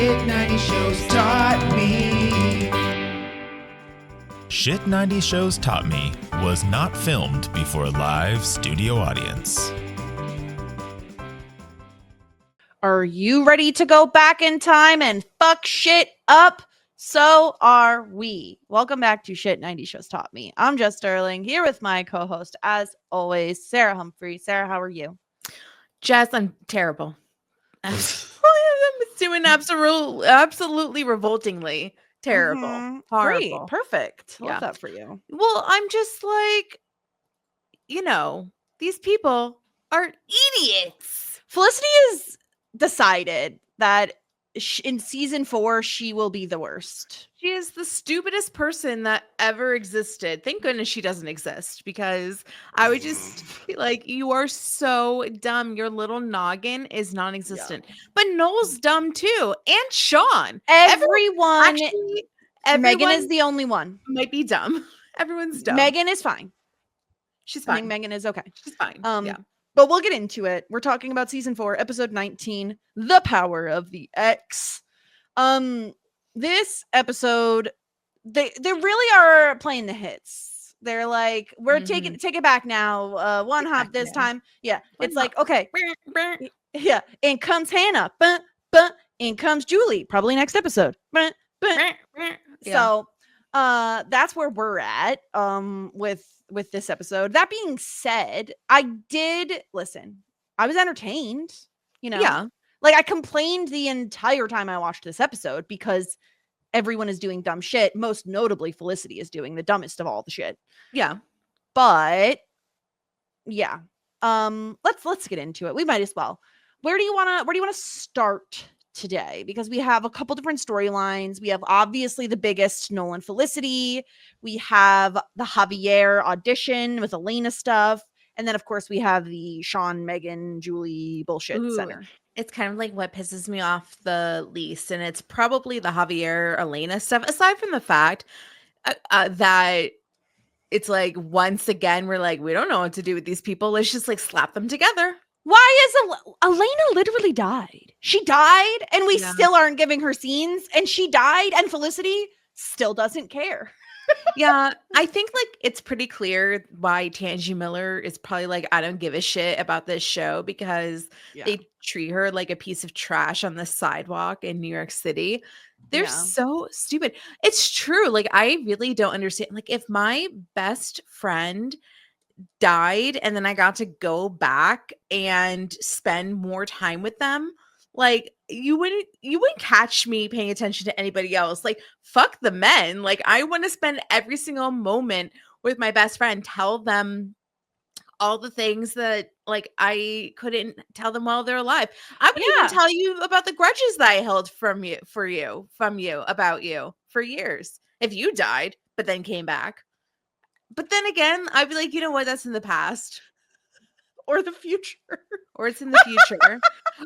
Shit 90 shows taught me. Shit 90 Shows Taught Me was not filmed before a live studio audience. Are you ready to go back in time and fuck shit up? So are we. Welcome back to Shit 90 Shows Taught Me. I'm Jess Sterling, here with my co-host, as always, Sarah Humphrey. Sarah, how are you? Jess, I'm terrible. I'm doing absolutely revoltingly terrible. Great. Horrible. Perfect. Yeah. Love that for you. Well, I'm just like, these people are idiots. Felicity has decided that in season 4, she will be the worst. She is the stupidest person that ever existed. Thank goodness she doesn't exist, because I would just be like, you are so dumb. Your little noggin is non-existent. Yeah. But Noel's dumb too. And Sean. Everyone Megan is everyone the only one. Might be dumb. Everyone's dumb. Megan is fine. She's fine. I think Megan is okay. She's fine. Yeah. But we'll get into it. We're talking about season 4, episode 19, The Power of the X. This episode, they really are playing the hits. They're like, we're take it back now. One hop this time. Yeah. It's like, okay. Yeah. In comes Hannah. In comes Julie. Probably next episode. So that's where we're at with this episode. That being said, I was entertained, Yeah. Like, I complained the entire time I watched this episode because everyone is doing dumb shit. Most notably, Felicity is doing the dumbest of all the shit. Yeah. But yeah. Let's get into it. We might as well. Where do you want to start today? Because we have a couple different storylines. We have obviously the biggest, Noel and Felicity. We have the Javier audition with Elena stuff. And then, of course, we have the Sean, Megan, Julie bullshit center. It's kind of like what pisses me off the least. And it's probably the Javier, Elena stuff, aside from the fact that it's like, once again, we're like, we don't know what to do with these people. Let's just like slap them together. Why is Elena literally died? She died and we still aren't giving her scenes, and she died and Felicity still doesn't care. Yeah, I think like it's pretty clear why Tangi Miller is probably like, I don't give a shit about this show, because they treat her like a piece of trash on the sidewalk in New York City. They're so stupid. It's true. Like, I really don't understand. Like, if my best friend died and then I got to go back and spend more time with them, like, you wouldn't catch me paying attention to anybody else. Like, fuck the men. Like, I want to spend every single moment with my best friend, tell them all the things that like I couldn't tell them while they're alive. I would even tell you about the grudges that I held from you about you for years if you died but then came back. But then again, I'd be like, you know what? That's in the past. Or the future. Or it's in the future.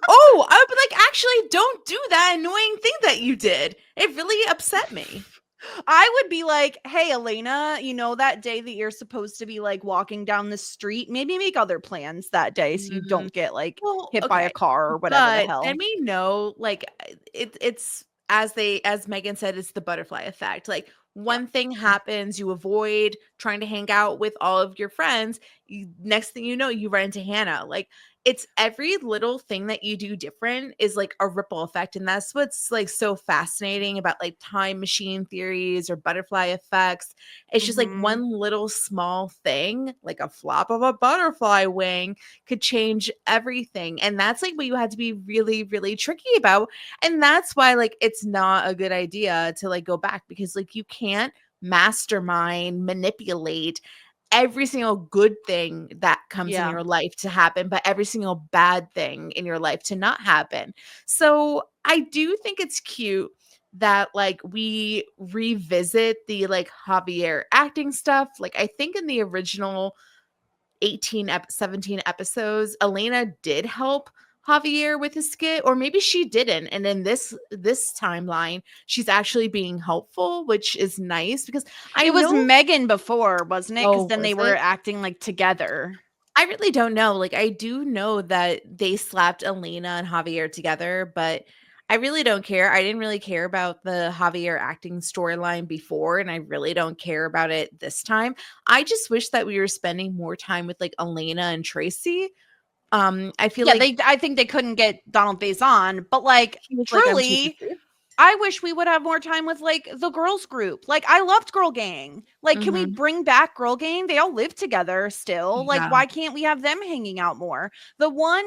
Oh, I would be like, actually, don't do that annoying thing that you did. It really upset me. I would be like, hey, Elena, that day that you're supposed to be like walking down the street, maybe make other plans that day so you don't get like hit by a car or whatever the hell. And we know, like, it's as Megan said, it's the butterfly effect. Like, one thing happens, you avoid trying to hang out with all of your friends. Next thing you know, you run into Hannah. Like, it's every little thing that you do different is like a ripple effect. And that's what's like so fascinating about like time machine theories or butterfly effects. It's just like one little small thing, like a flop of a butterfly wing, could change everything. And that's like what you had to be really, really tricky about. And that's why like it's not a good idea to like go back, because like you can't mastermind, manipulate every single good thing that comes in your life to happen, but every single bad thing in your life to not happen. So I do think it's cute that like we revisit the like Javier acting stuff. Like, I think in the original 17 episodes, Elena did help Javier with his skit, or maybe she didn't. And in this timeline, she's actually being helpful, which is nice, because it was Megan before, wasn't it? Because then they were acting like together. I really don't know. Like, I do know that they slapped Elena and Javier together, but I really don't care. I didn't really care about the Javier acting storyline before, and I really don't care about it this time. I just wish that we were spending more time with like Elena and Tracy. I feel Yeah, like I think they couldn't get Donald Faison, but like he was like, I'm too truly, busy. I wish we would have more time with like the girls group. Like I loved Girl Gang. Like can we Mhm. bring back Girl Gang? They all live together still. Like Yeah. why can't we have them hanging out more? The one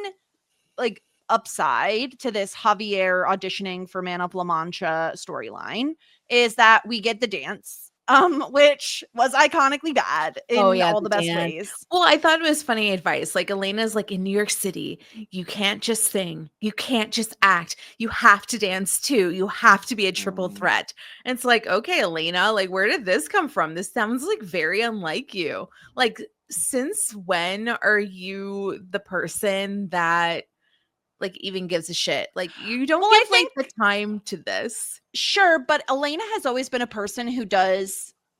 like upside to this Javier auditioning for Man of La Mancha storyline is that we get the dance, which was iconically bad Oh in yeah, all the the best dance. ways. Well, I thought it was funny advice. Like Elena's like in New York City, you can't just sing, you can't just act, you have to dance too. You have to be a triple threat. And it's like, okay, Elena, like where did this come from? This sounds like very unlike you. Like, since when are you the person that like even gives a shit? Like you don't Well, I give like think the time to this. sure, but Elena has always been a person who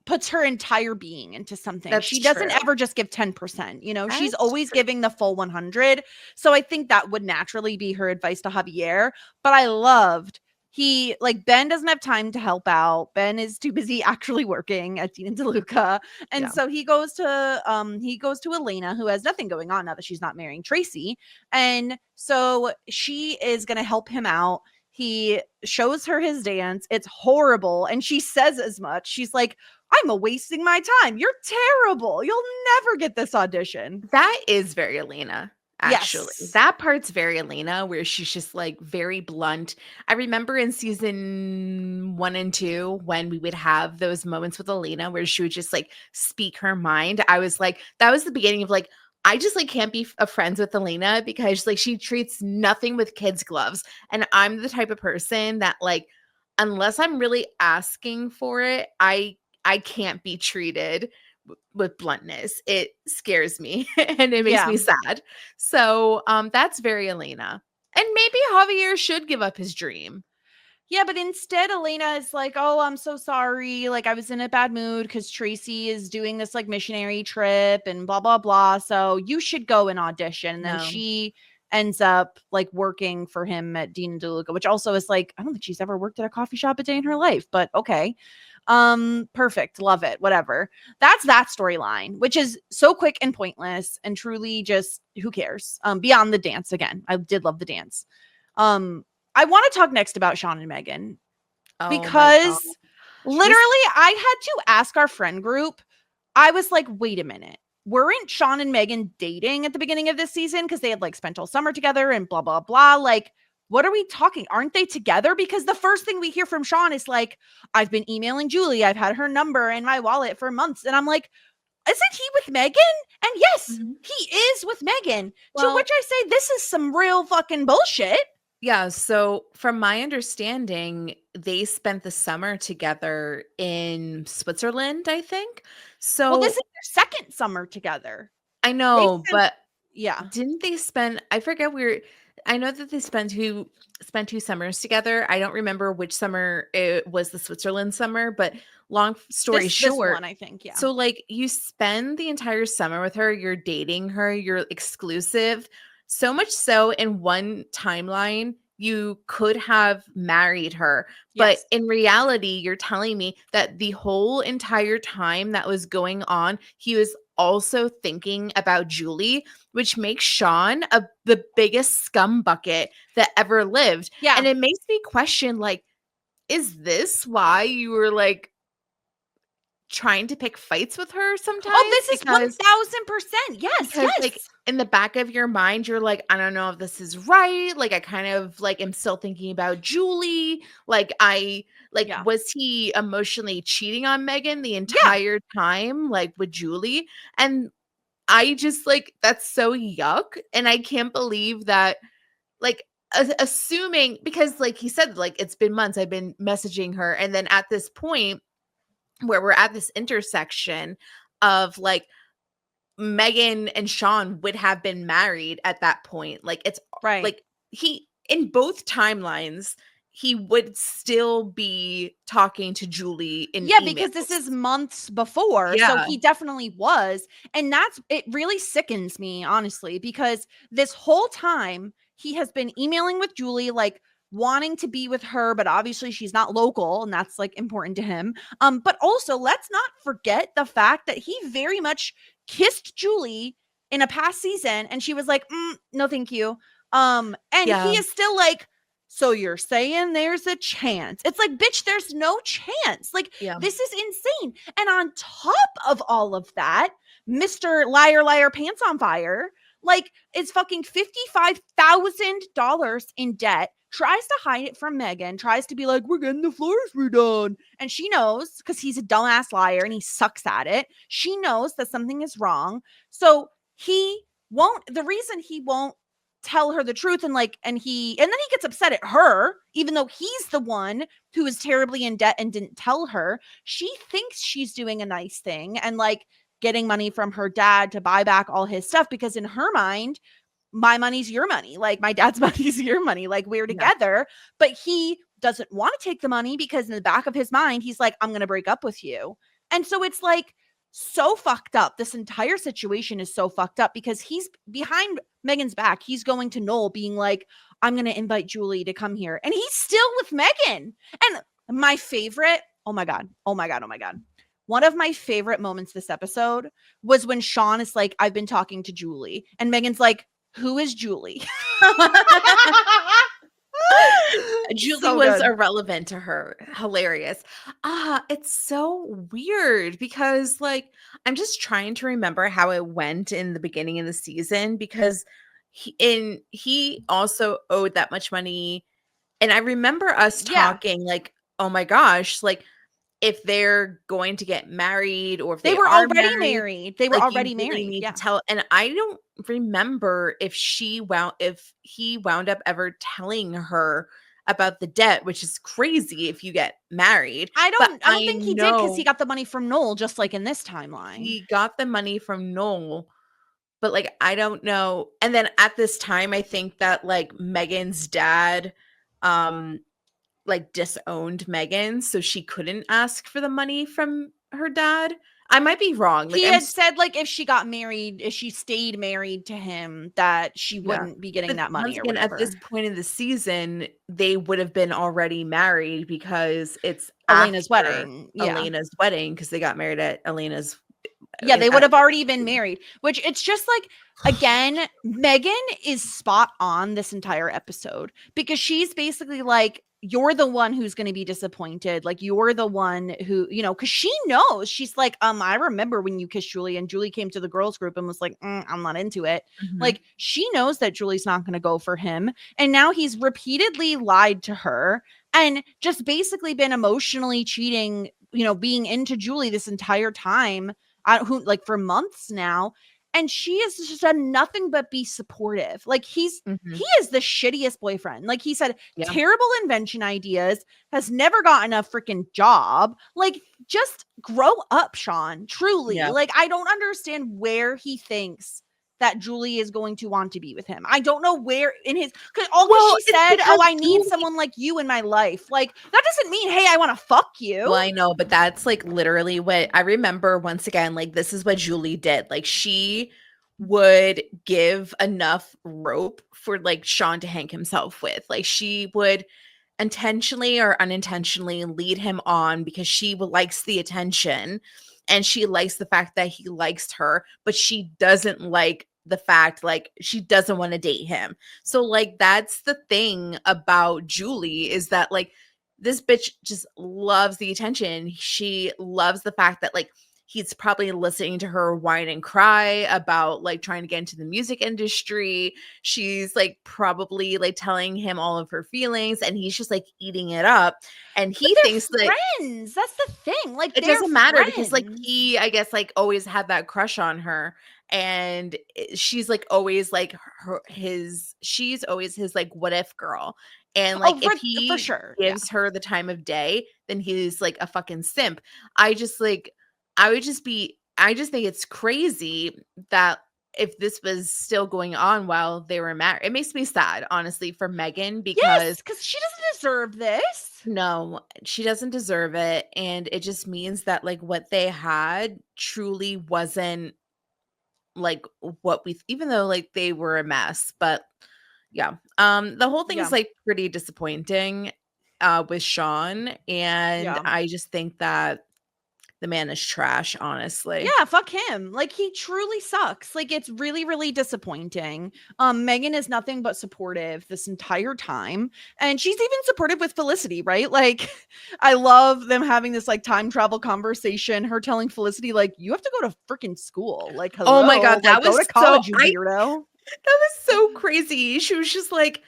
puts her entire being into something. That's She doesn't true. ever just give 10%, you know, she's That's always true. giving the full 100. So I think that would naturally be her advice to Javier, but I loved he like Ben doesn't have time to help out. Ben is too busy actually working at Dean and DeLuca. And Yeah. so he goes to Elena, who has nothing going on now that she's not marrying Tracy. And so she is going to help him out. He shows her his dance. It's horrible. And she says as much. She's like, I'm wasting my time. You're terrible. You'll never get this audition. That is very Elena, actually. Yes. That part's very Elena, where she's just like very blunt. I remember in season 1 and 2 when we would have those moments with Elena where she would just like speak her mind. I was like, that was the beginning of like, I just like can't be friends with Elena because like she treats nothing with kids' gloves. And I'm the type of person that like, unless I'm really asking for it, I can't be treated with bluntness. It scares me and it makes Yeah. me sad. So that's very Elena. And maybe Javier should give up his dream. Yeah, but instead Elena is like, "Oh, I'm so sorry. Like I was in a bad mood cuz Tracy is doing this like missionary trip and blah blah blah. So you should go and audition." And then No. she ends up like working for him at Dean and DeLuca, which also is like, I don't think she's ever worked at a coffee shop a day in her life, but okay. Perfect. Love it. Whatever. That's that storyline, which is so quick and pointless and truly just who cares? Beyond the dance again. I did love the dance. I want to talk next about Sean and Megan Oh my because God. literally I had to ask our friend group. I was like, wait a minute. Weren't Sean and Megan dating at the beginning of this season? Because they had like spent all summer together and blah, blah, blah. Like, what are we talking? Aren't they together? Because the first thing we hear from Sean is like, I've been emailing Julie. I've had her number in my wallet for months. And I'm like, isn't he with Megan? And yes, Mhm. he is with Megan. To Well, which I say, this is some real fucking bullshit. yeah, so from my understanding, they spent the summer together in Switzerland, I think. Well, this So is their second summer together. I They know, spent but yeah. didn't they spend I forget I know that they spent 2 summers together. I don't remember which summer it was, the Switzerland summer, but long story This short, one, I think, yeah. so like you spend the entire summer with her, you're dating her, you're exclusive. So much so in one timeline, you could have married her. But Yes. in reality, you're telling me that the whole entire time that was going on, he was also thinking about Julie, which makes Sean the biggest scum bucket that ever lived. Yeah. And it makes me question, like, is this why you were like trying to pick fights with her sometimes? Oh, this is Because 1000%. Yes, because, yes. like, in the back of your mind, you're like, "I don't know if this is right." Like, I kind of, like, am still thinking about Julie. Yeah. Was he emotionally cheating on Megan the Yeah. entire time, like, with Julie? And I just, like, that's so yuck, and I can't believe that, like, assuming because, like he said, like, "It's been months, I've been messaging her," and then at this point where we're at this intersection of, like, Megan and Sean would have been married at that point. Like it's Right. like he in both timelines, he would still be talking to Julie in Yeah, because this emails. is months before. So Yeah. he definitely was. And it really sickens me, honestly, because this whole time he has been emailing with Julie, like wanting to be with her, but obviously she's not local, and that's like important to him. But also let's not forget the fact that he very much kissed Julie in a past season, and she was like, no, thank you. And he is still like, so you're saying there's a chance? It's like, bitch, there's no chance. Like, this is insane. And on top of all of that, Mr. Liar, Liar, Pants on Fire, like, is fucking $55,000 in debt, tries to hide it from Megan, tries to be like, we're getting the floors redone. And she knows, because he's a dumbass liar and he sucks at it. She knows that something is wrong. So the reason he won't tell her the truth, and then he gets upset at her, even though he's the one who is terribly in debt and didn't tell her. She thinks she's doing a nice thing and like getting money from her dad to buy back all his stuff, because in her mind, my money's your money, like my dad's money's your money, like we're together. But he doesn't want to take the money because in the back of his mind, he's like, I'm gonna break up with you. And so it's like so fucked up. This entire situation is so fucked up because he's behind Megan's back. He's going to Noel being like, I'm going to invite Julie to come here. And he's still with Megan. And my favorite, oh my God. One of my favorite moments this episode was when Sean is like, I've been talking to Julie. And Megan's like, who is Julie? Julie was irrelevant to her. Hilarious. It's so weird because like I'm just trying to remember how it went in the beginning of the season, because he also owed that much money. And I remember us talking like, oh my gosh, like if they're going to get married or if they were already married. They were like, already married. Need to tell. And I don't remember if he wound up ever telling her about the debt, which is crazy if you get married. I don't think he did, because he got the money from Noel, just like in this timeline. He got the money from Noel, but like I don't know. And then at this time, I think that like Megan's dad like disowned Megan, so she couldn't ask for the money from her dad. I might be wrong. Like, he had said like if she got married, if she stayed married to him, that she wouldn't be getting that money or whatever. At this point in the season, they would have been already married because it's Elena's wedding. Elena's wedding, because they got married at Elena's. Yeah, they would have already been married, which it's just like, again, Megan is spot on this entire episode, because she's basically like, you're the one who's going to be disappointed. Like, you're the one who, because she knows. She's like, I remember when you kissed Julie, and Julie came to the girls group and was like, I'm not into it. Mm-hmm. Like, she knows that Julie's not going to go for him. And now he's repeatedly lied to her and just basically been emotionally cheating, being into Julie this entire time, for months now. And she has just done nothing but be supportive. Like he is the shittiest boyfriend. Like he said, terrible invention ideas, has never gotten a freaking job. Like, just grow up, Sean. Truly. Yeah. Like, I don't understand where he thinks that Julie is going to want to be with him. I don't know where in his, because she said, I need someone like you in my life. Like, that doesn't mean, hey, I want to fuck you. Well, I know, but that's like literally what I remember. Once again, like, this is what Julie did. Like, she would give enough rope for like Sean to hang himself with. Like, she would intentionally or unintentionally lead him on because she likes the attention and she likes the fact that he likes her, but she doesn't like the fact, like, she doesn't want to date him. So like, that's the thing about Julie, is that like, this bitch just loves the attention. She loves the fact that like, he's probably listening to her whine and cry about like trying to get into the music industry. She's like probably like telling him all of her feelings, and he's just like eating it up. And he thinks that friends. That's the thing. Like, it doesn't matter because like he, I guess, like always had that crush on her, and she's like always like she's always his like what if girl. And like, if he for sure gives her the time of day, then he's like a fucking simp. I just think it's crazy that if this was still going on while they were married, it makes me sad, honestly, for Megan, because she doesn't deserve this. No, she doesn't deserve it. And it just means that like what they had truly wasn't like what even though like they were a mess, but Yeah. The whole thing Yeah. is like pretty disappointing with Sean, and Yeah. I just think that the man is trash, honestly. Yeah, fuck him. Like, he truly sucks. Like, it's really, really disappointing. Megan is nothing but supportive this entire time. And she's even supportive with Felicity, right? Like, I love them having this like time travel conversation. Her telling Felicity, like, you have to go to freaking school. Like, hello, Oh my God, that like, go was to college, you weirdo. that was so crazy. She was just like,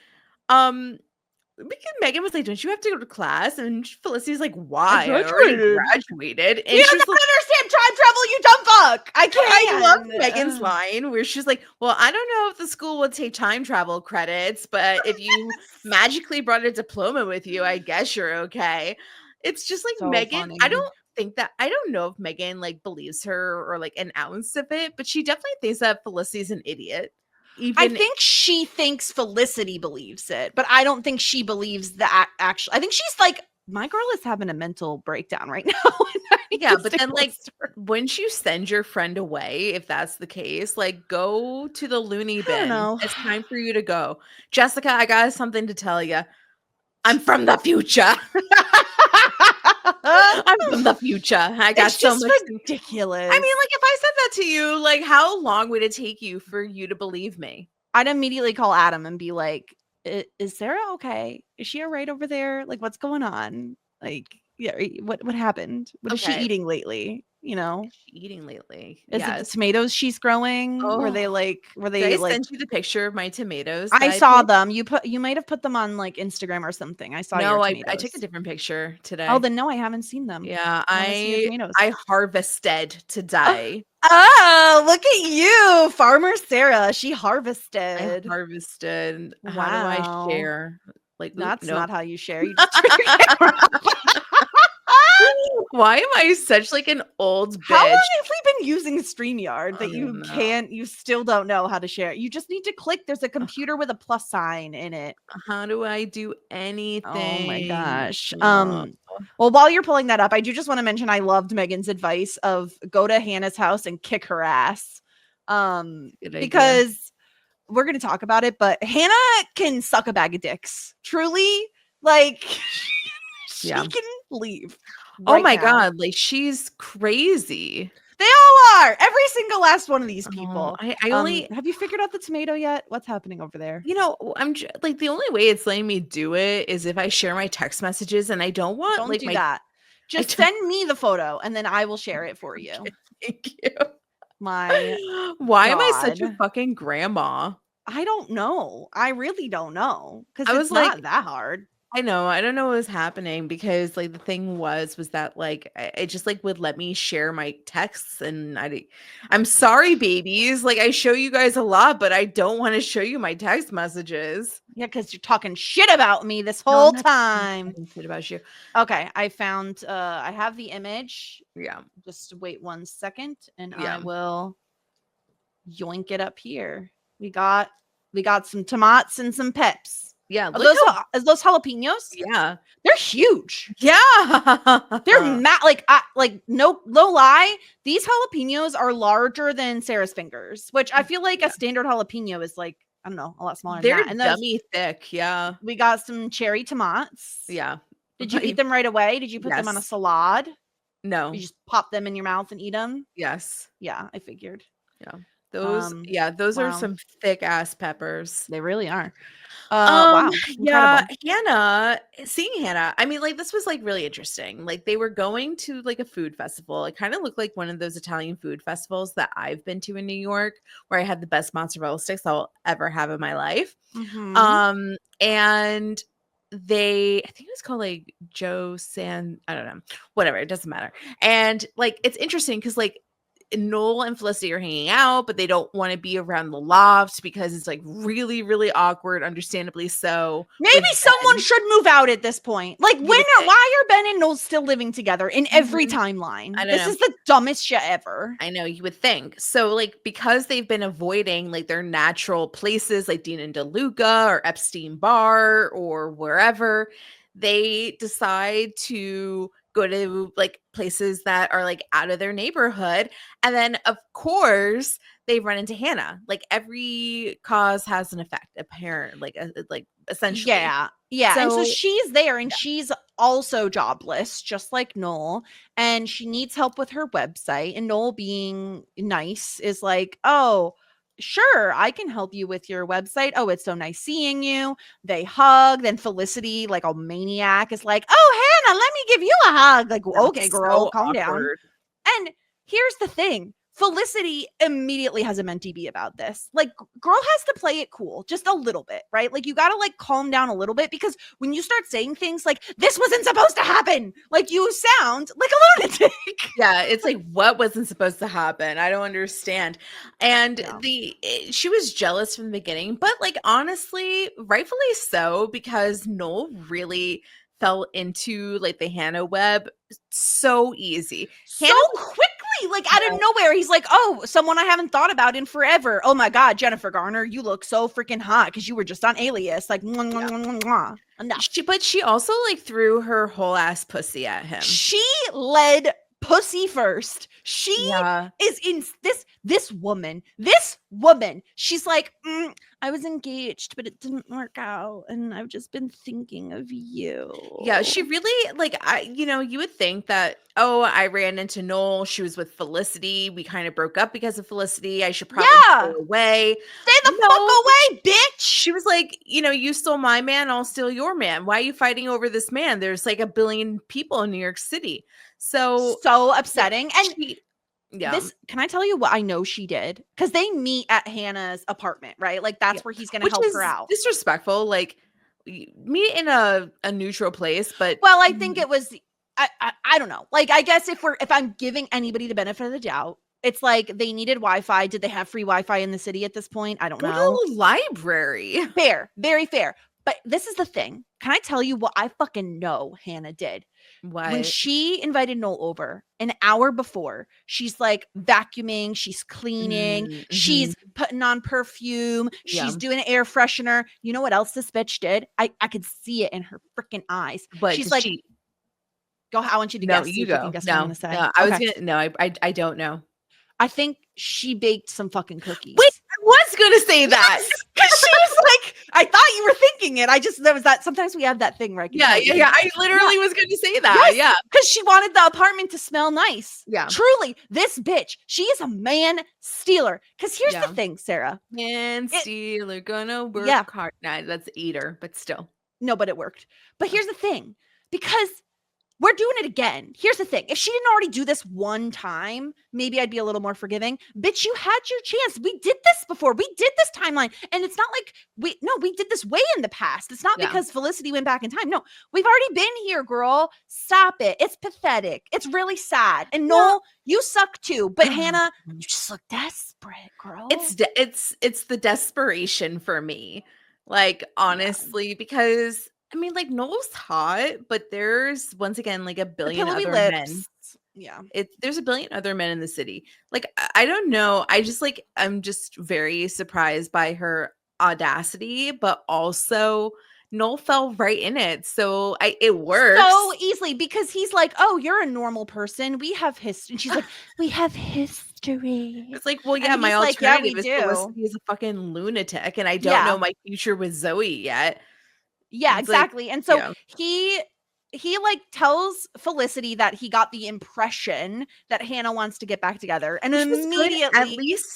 because Megan was like, "Don't you have to go to class?" And Felicity's like, "Why? I already graduated." And You she was don't like, understand time travel, you dumb fuck. I love can't. Megan's line where she's like, "Well, I don't know if the school would take time travel credits, but if you magically brought a diploma with you, I guess you're okay." It's just like So Megan. funny. I don't know if Megan like believes her or like an ounce of it, but she definitely thinks that Felicity's an idiot. I Even think she thinks Felicity believes it, but I don't think she believes that actually. I think she's like, my girl is having a mental breakdown right now. and I need yeah, to but stick then like close to her. wouldn't you send your friend away if that's the case? Like go to the loony I don't bin. know. It's time for you to go. Jessica, I got something to tell you. I'm from the future. I'm from the future. I got It's so just much. ridiculous. I mean, like, if I said that to you, like, how long would it take you for you to believe me? I'd immediately call Adam and be like, Is Sarah okay? Is she all right over there? Like, what's going on? Like, yeah, what happened? What is she Okay. eating lately? You know, Is she eating lately? is it the Yes. tomatoes she's growing? Were they Oh, did I like send you the picture of my tomatoes that I I saw picked? them. You might have put them on like Instagram or something. I saw your No, I took a tomatoes. different picture Oh, today. then no, I haven't seen them. Yeah, I want to see your tomatoes. I harvested today. Oh, look at you, Farmer Sarah. She I harvested. harvested. How do I Wow. share? Like, oop, That's nope. not how you share. You just turn your camera off. Why am I such like an old How long bitch? have we been using StreamYard I that you don't know. you still don't know how to share it? You just need to click. There's a computer with a plus sign in it. How do I do Oh my anything? gosh. Oh, Well, while you're pulling that up, I do just want to mention I loved Megan's advice of go to Hannah's house and kick her ass. good idea. Because we're going to talk about it, but Hannah can suck a bag of dicks. Truly, like she Yeah. can leave. Oh right my now. God, like she's crazy. They all are. Every single last one of these people. I only, have you figured out the tomato yet? What's happening over there? you know, like the only way it's letting me do it is if I share my text messages, and I don't want Don't like do my. that. Just don't- send me the photo and then I will share it for you. Thank you. My Why am I such a God. fucking grandma? I don't know. I really don't know because I it's was like, not that hard. I know. I don't know what was happening because like the thing was that like it just like would let me share my texts, and I'm sorry, babies. Like I show you guys a lot, but I don't want to show you my text messages. Yeah, because you're talking shit about me this No, I'm whole not time. talking shit about you. Okay, I found I have the image. Yeah. Just wait 1 second and Yeah. I will yoink it up here. We got some tomatoes and some peps. Yeah. Are those jalapenos? Yeah. They're huge. Yeah. They're like no lie. These jalapenos are larger than Sarah's fingers, which I feel like a standard jalapeno is like, I don't know, a lot smaller They're than that. And those, dummy thick. Yeah. we got some cherry tomatoes. Yeah. Did you eat them right away? Did you put them on a Yes. salad? No. You just pop them in your mouth and eat them? Yes. Yeah, I figured. Yeah. Those are wow. some thick ass peppers. They really are. Wow. Yeah, Incredible. seeing Hannah, I mean, like, this was like really interesting. Like, they were going to like a food festival. It kind of looked like one of those Italian food festivals that I've been to in New York, where I had the best mozzarella sticks I'll ever have in my life. Mhm. And I think it was called like I don't know, whatever, it doesn't matter. And like, it's interesting because like Noel and Felicity are hanging out, but they don't want to be around the loft because it's like really, really awkward, understandably so. Maybe someone should move out at this point. Like, why are Ben and Noel still living together in every timeline? I don't This know. is the dumbest shit ever. I know, you would think. So, like, because they've been avoiding like their natural places like Dean and DeLuca or Epstein Bar or wherever, they decide to go to like places that are like out of their neighborhood. And then of course they run into Hannah. Like every cause has an effect, apparent, like essentially. Yeah. Yeah. And so So she's there and she's also jobless, just like Noel. And she needs help with her website. And Noel, being nice, is like, oh, sure, I can help you with your website. Oh, it's so nice seeing you. They hug. Then Felicity, like a maniac, is like, oh, Hannah, let me give you a hug. Like, okay, that's girl, so calm down. awkward. And here's the thing. Felicity immediately has a mentee be about this. Like, girl has to play it cool just a little bit, right? Like, you got to like calm down a little bit, because when you start saying things like, this wasn't supposed to happen, like, you sound like a lunatic. Yeah, it's like, what wasn't supposed to happen? I don't understand. And Yeah. she was jealous from the beginning, but like honestly, rightfully so, because Noel really fell into like the Hannah web so easy. So Hannah quickly, like out of nowhere, he's like, oh, someone I haven't thought about in forever. Oh my God, Jennifer Garner, you look so freaking hot because you were just on Alias. Like, mwah, mwah, mwah, mwah. Enough. But she also like threw her whole ass pussy at him. She led pussy first. She is in this woman. She's like, I was engaged, but it didn't work out, and I've just been thinking of you. Yeah, she really, like, you would think that, oh, I ran into Noel, she was with Felicity, we kind of broke up because of Felicity, I should probably go away. Stay the fuck away, bitch. She was like, you stole my man, I'll steal your man. Why are you fighting over this man? There's like 1 billion people in New York City. So upsetting. And this, can I tell you what I know she did? Because they meet at Hannah's apartment, right? Like, that's where he's going to help her out. Disrespectful. Like, meet in a neutral place, but I think it was, I don't know. Like, I guess if I'm giving anybody the benefit of the doubt, it's like they needed Wi-Fi. Did they have free Wi-Fi in the city at this point? I don't know. Go to the library. Fair, very fair. But this is the thing. Can I tell you what I fucking know Hannah did? What? When she invited Noel over an hour before, she's like vacuuming, she's cleaning, she's putting on perfume, she's doing an air freshener. You know what else this bitch did? I could see it in her freaking eyes. But she's like, go. I want you to guess. You go. Guess what I'm gonna say. No, I was gonna. No, I don't know. I think she baked some fucking cookies. Wait, I was gonna say that. Because she was like, I thought you were thinking it. There was that. Sometimes we have that thing, right? Yeah. I literally was gonna say that. Yes, yeah. Because she wanted the apartment to smell nice. Yeah. Truly, this bitch, she is a man stealer. Because here's the thing, Sarah. Man stealer, gonna work hard. Nah, that's eater, but still. No, but it worked. But here's the thing. Because we're doing it again. Here's the thing. If she didn't already do this one time, maybe I'd be a little more forgiving. Bitch, you had your chance. We did this before. We did this timeline. And it's not like we did this way in the past. It's not because Felicity went back in time. No, we've already been here, girl. Stop it. It's pathetic. It's really sad. And Noel, you suck too. But Hannah, you just look desperate, girl. It's the desperation for me. Like, honestly, because I mean, like, Noel's hot, but there's once again like 1 billion other men. Yeah, there's 1 billion other men in the city. Like, I don't know. I'm just very surprised by her audacity, but also Noel fell right in it. So it works so easily because he's like, oh, you're a normal person. We have history. And she's like, we have history. It's like, well, yeah, my alternative is Felicity is a fucking lunatic, and I don't know my future with Zoe yet. Yeah, exactly. And so he like tells Felicity that he got the impression that Hannah wants to get back together. And immediately,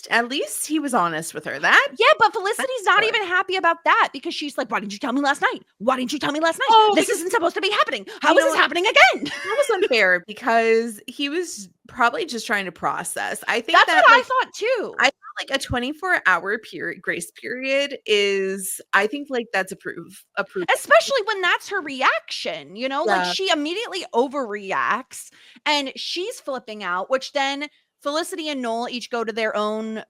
at least he was honest with her. But Felicity's not even happy about that because she's like, why didn't you tell me last night? Why didn't you tell me last night? Oh, this isn't supposed to be happening. How is this happening again? That was unfair because he was probably just trying to process. I think that's what I thought too. I thought like a 24-hour grace period is, I think, like, that's approved. Especially when that's her reaction, like she immediately overreacts and she's flipping out, which then Felicity and Noel each go to their own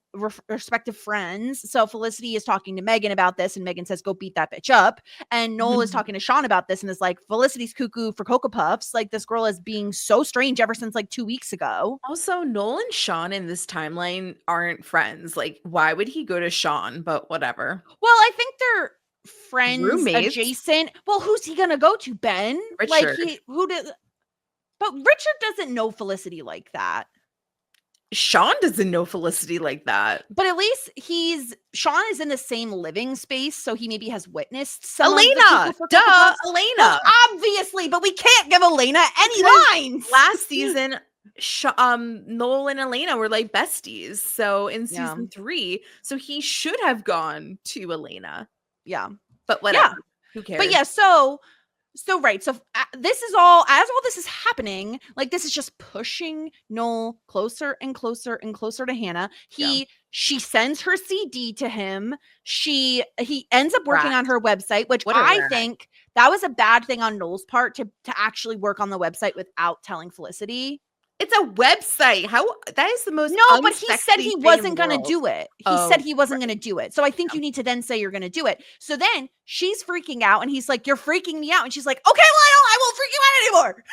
respective friends. So Felicity is talking to Megan about this and Megan says, go beat that bitch up. And Noel is talking to Sean about this and is like, Felicity's cuckoo for Cocoa Puffs. Like, this girl is being so strange ever since like 2 weeks ago. Also, Noel and Sean in this timeline aren't friends. Like, why would he go to Sean? But whatever. Well, I think they're friends roommates adjacent. Well, who's he gonna go to? Ben? Richard. Like, who did? But Richard doesn't know Felicity like that. Sean doesn't know Felicity like that. But at least Sean is in the same living space, so he maybe has witnessed some of the Elena, people for Cocoa Puffs. Elena. Well, obviously, but we can't give Elena any lines. Last season, Noel and Elena were like besties. So in season 3, so he should have gone to Elena. Yeah, but whatever. Yeah. Who cares? But yeah, so right. So this is all this is happening. Like this is just pushing Noel closer and closer and closer to Hannah. She sends her CD to him. He ends up working on her website, which I think that was a bad thing on Noel's part to actually work on the website without telling Felicity. It's a website. How that is the most but he said he wasn't going to do it. He said he wasn't going to do it. So I think you need to then say you're going to do it. So then she's freaking out and he's like, "You're freaking me out." And she's like, "Okay, well, I won't freak you out anymore."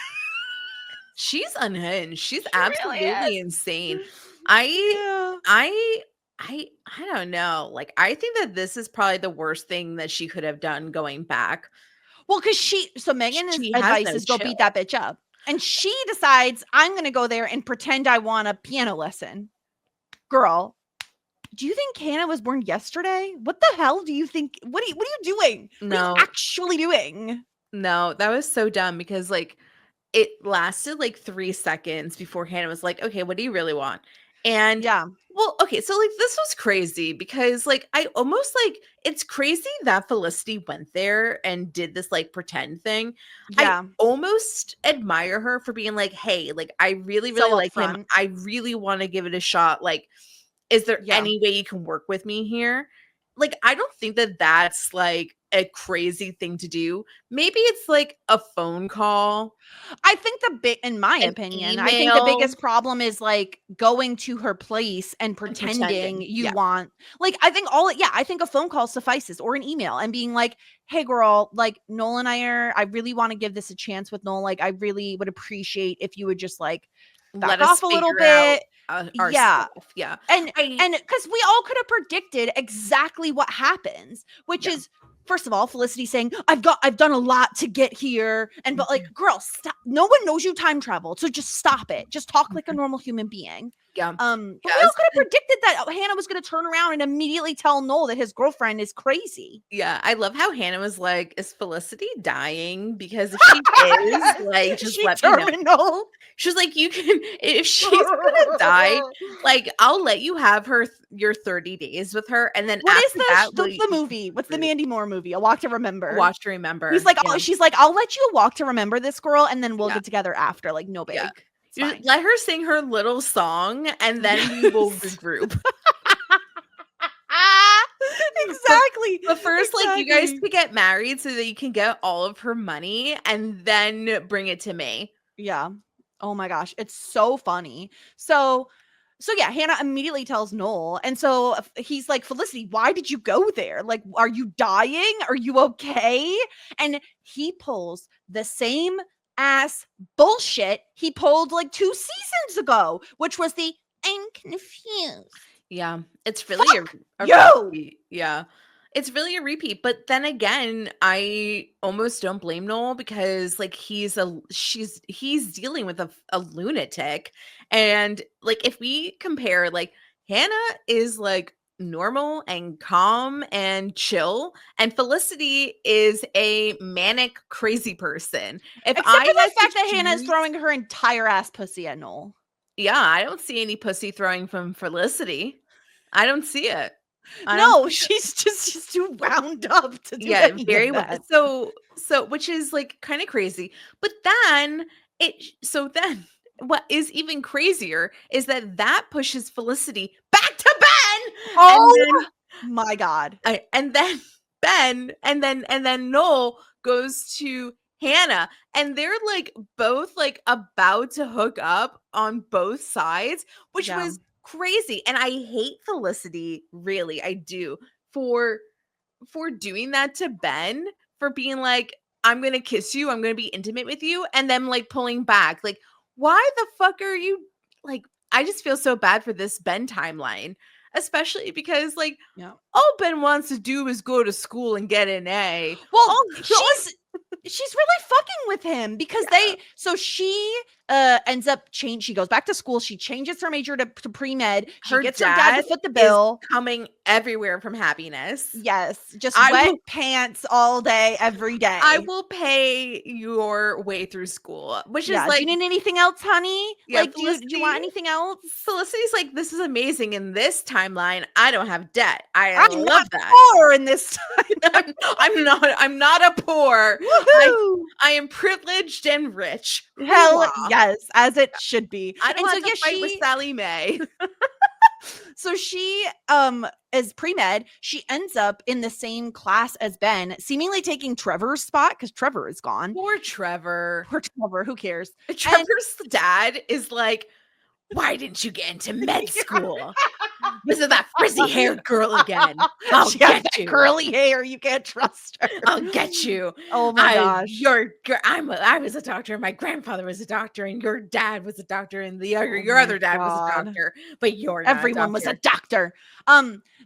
She's unhinged. She's She absolutely really insane. I don't know. Like, I think that this is probably the worst thing that she could have done going back. Well, because Megan's advice is go beat that bitch up. And she decides, I'm going to go there and pretend I want a piano lesson. Girl, do you think Hannah was born yesterday? What the hell do you think? What are you doing? No. What are you actually doing? No, that was so dumb because like it lasted like 3 seconds before Hannah was like, "Okay, what do you really want?" And well, okay, so like this was crazy because like I almost like it's crazy that Felicity went there and did this like pretend thing. Yeah. I almost admire her for being like, "Hey, like I really, really like him. I really want to give it a shot. Like, is there any way you can work with me here?" Like, I don't think that that's like a crazy thing to do. Maybe it's like a phone call. I think in my opinion, I think the biggest problem is like going to her place and pretending you want, like, I think I think a phone call suffices or an email and being like, "Hey girl, like Noel and I really want to give this a chance with Noel. Like, I really would appreciate if you would just like back off a little bit." Stuff. Yeah. And because we all could have predicted exactly what happens, which is, first of all, Felicity saying, I've done a lot to get here. And but like, girl, stop. No one knows you time traveled. So just stop it. Just talk like a normal human being. Yeah. But we all could have predicted that Hannah was going to turn around and immediately tell Noel that his girlfriend is crazy. Yeah. I love how Hannah was like, "Is Felicity dying? Because if she is, like, just let me know." She was like, "You can, if she's gonna die, like, I'll let you have your 30 days with her, and then what after is the movie? What's the Mandy Moore movie? A Walk to Remember. A Walk to Remember." He's like, she's like, "I'll let you walk to remember this girl, and then we'll get together after." Like, no big. Just let her sing her little song, and then we will regroup. Exactly. But first, like, you guys could get married so that you can get all of her money, and then bring it to me. Yeah. Oh my gosh, it's so funny. So yeah, Hannah immediately tells Noel, and so he's like, "Felicity, why did you go there? Like, are you dying? Are you okay?" And he pulls the same ass bullshit he pulled like 2 seasons ago, which was the "I'm confused." Yeah, it's really a repeat. Yeah. It's really a repeat, but then again, I almost don't blame Noel because like he's dealing with a lunatic, and like if we compare, like Hannah is like normal and calm and chill, and Felicity is a manic crazy person. Except for the fact that Hannah is throwing her entire ass pussy at Noel. Yeah, I don't see any pussy throwing from Felicity. I don't see it. No, she's too wound up to do very well. So which is like kind of crazy. But then what is even crazier is that pushes Felicity back to Ben. Oh my god. And then Ben and then Noel goes to Hannah, and they're like both like about to hook up on both sides, which was crazy. And I hate Felicity, really, I do, for doing that to Ben, for being like, "I'm gonna kiss you, I'm gonna be intimate with you," and then like pulling back. Like, why the fuck are you like? I just feel so bad for this Ben timeline, especially because like all Ben wants to do is go to school and get an A. Well, she's really fucking with him because she ends up she goes back to school, she changes her major to pre-med, she gets her dad to foot the bill, coming everywhere from happiness. yes, just wet pants all day every day. I will pay your way through school, which is like, do you need anything else, honey? Yeah, like, do you want anything else? Felicity's like, this is amazing. In this timeline, I don't have debt. I'm love not that. Poor in this time. I'm not a poor. I am privileged and rich. Hell yes, as it should be. I don't have to fight with Sally Mae. So she is pre-med. She ends up in the same class as Ben, seemingly taking Trevor's spot because Trevor is gone. Poor Trevor. Who cares? Trevor's dad is like, why didn't you get into med school? This is that frizzy-haired girl again. I'll get you. Curly hair, you can't trust her. I'll get you. Oh my gosh. I was a doctor. My grandfather was a doctor, and your dad was a doctor, and your other dad was a doctor. But everyone was a doctor.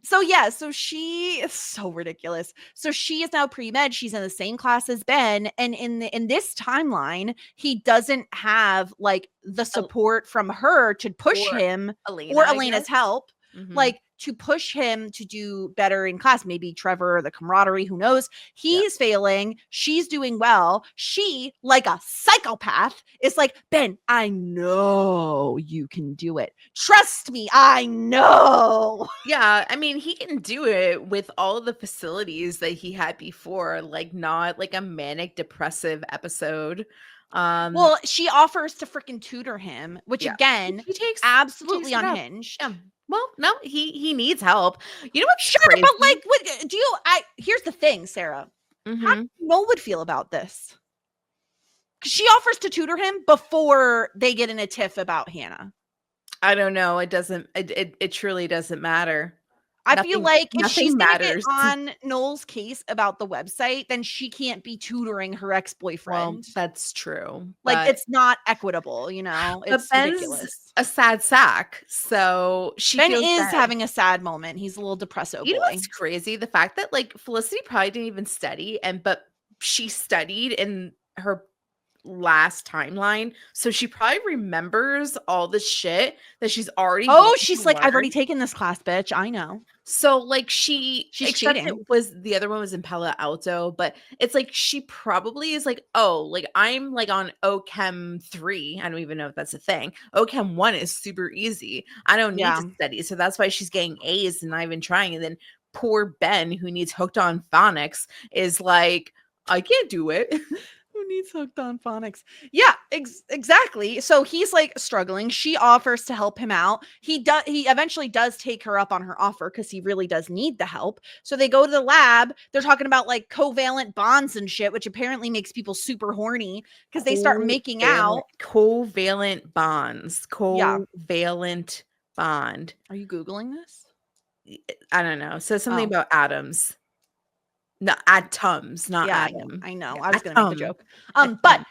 So she is so ridiculous. So she is now pre-med. She's in the same class as Ben, and in this timeline, he doesn't have like the support from her to push him or Elena's help. Mm-hmm. Like to push him to do better in class. Maybe Trevor or the camaraderie, who knows? He's failing. She's doing well. She, like a psychopath, is like, Ben, I know you can do it. Trust me, I know. Yeah, I mean, he can do it with all of the facilities that he had before, like not like a manic depressive episode. Well, she offers to freaking tutor him, which again, he takes absolutely unhinged. Yeah. Well, no, he needs help. You know what's sure, crazy? But like, here's the thing, Sarah. Mm-hmm. How do Noel would feel about this? Because she offers to tutor him before they get in a tiff about Hannah. I don't know. It doesn't. It truly doesn't matter. I feel like if she's matters on Noel's case about the website, then she can't be tutoring her ex-boyfriend. Well, that's true. Like, it's not equitable, you know? It's ridiculous. A sad sack. So Ben is having a sad moment. He's a little depresso boy. You know what's crazy? The fact that like Felicity probably didn't even study, but she studied in her last timeline, so she probably remembers all the shit that she's already she's like, I've already taken this class, bitch. I know. So like she's cheating. The other one was in Palo Alto, but it's like she probably is like, oh, like I'm like on OChem 3. I don't even know if that's a thing. OChem 1 is super easy. I don't need to study, so that's why she's getting A's and not even trying. And then poor Ben, who needs hooked on phonics, is like, I can't do it. Who needs hooked on phonics? Yeah, exactly. So he's like struggling. She offers to help him out. He eventually does take her up on her offer because he really does need the help. So they go to the lab. They're talking about like covalent bonds and shit, which apparently makes people super horny because they start making out. Covalent bonds. Covalent bond. Are you Googling this? I don't know. So something about atoms. No, atoms, not atom. I know. I was going to make the joke. But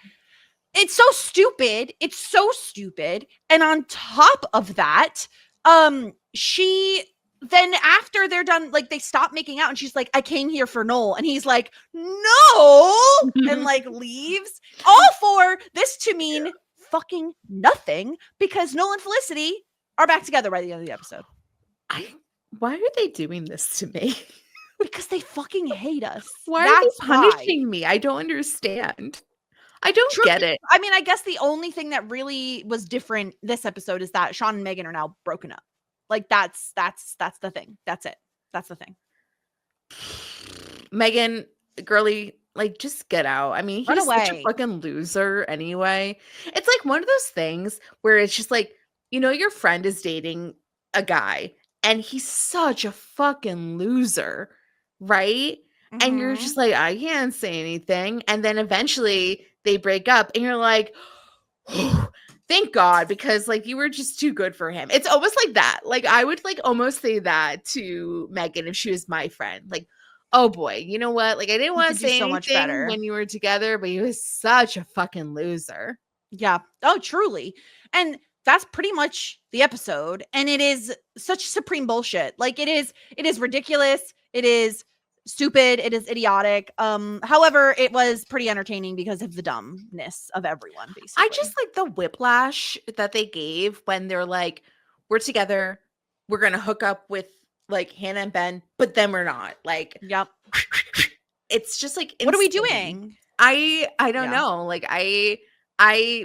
it's so stupid. It's so stupid. And on top of that, she then after they're done, like they stop making out and she's like, I came here for Noel. And he's like, no, and like leaves. All for this to mean fucking nothing because Noel and Felicity are back together by the end of the episode. Why are they doing this to me? Because they fucking hate us. Why are they punishing me? I don't understand. I don't get it. I mean, I guess the only thing that really was different this episode is that Sean and Megan are now broken up. Like that's the thing. That's it. That's the thing. Megan, girly, like just get out. I mean, he's such a fucking loser anyway. It's like one of those things where it's just like, you know, your friend is dating a guy and he's such a fucking loser. Right? Mm-hmm. And you're just like, I can't say anything. And then eventually they break up and you're like, oh, thank God, because like you were just too good for him. It's almost like that. Like I would like almost say that to Megan if she was my friend. Like, oh boy, you know what? Like I didn't want to say anything much better when you were together, but he was such a fucking loser. Yeah. Oh, truly. And that's pretty much the episode. And it is such supreme bullshit. Like it is ridiculous. It is stupid. It is idiotic. However, it was pretty entertaining because of the dumbness of everyone, basically. I just like the whiplash that they gave when they're like, we're together, we're gonna hook up with like Hannah and Ben, but then we're not. Like, Yep. it's just like, What are we insane. doing? I don't Yeah. know. Like I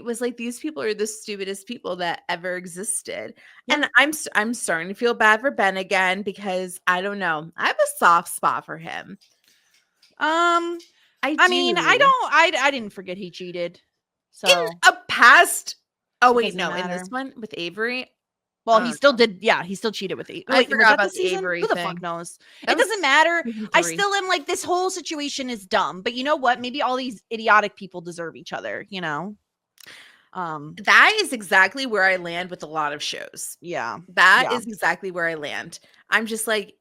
was like, these people are the stupidest people that ever existed. Yep. And I'm starting to feel bad for Ben again because I don't know. I have a soft spot for him. I mean, I didn't forget he cheated. So in a past. Oh It wait, doesn't no, in matter. this one with Avery. well, he still did. Yeah, he still cheated with Avery. I forgot about the Avery Who the thing. fuck knows? That It was doesn't matter. season I 3. still am like, this whole situation is dumb. But you know what? Maybe all these idiotic people deserve each other. You know. That is exactly where I land with a lot of shows. Yeah. That Yeah. is exactly where I land. I'm just like,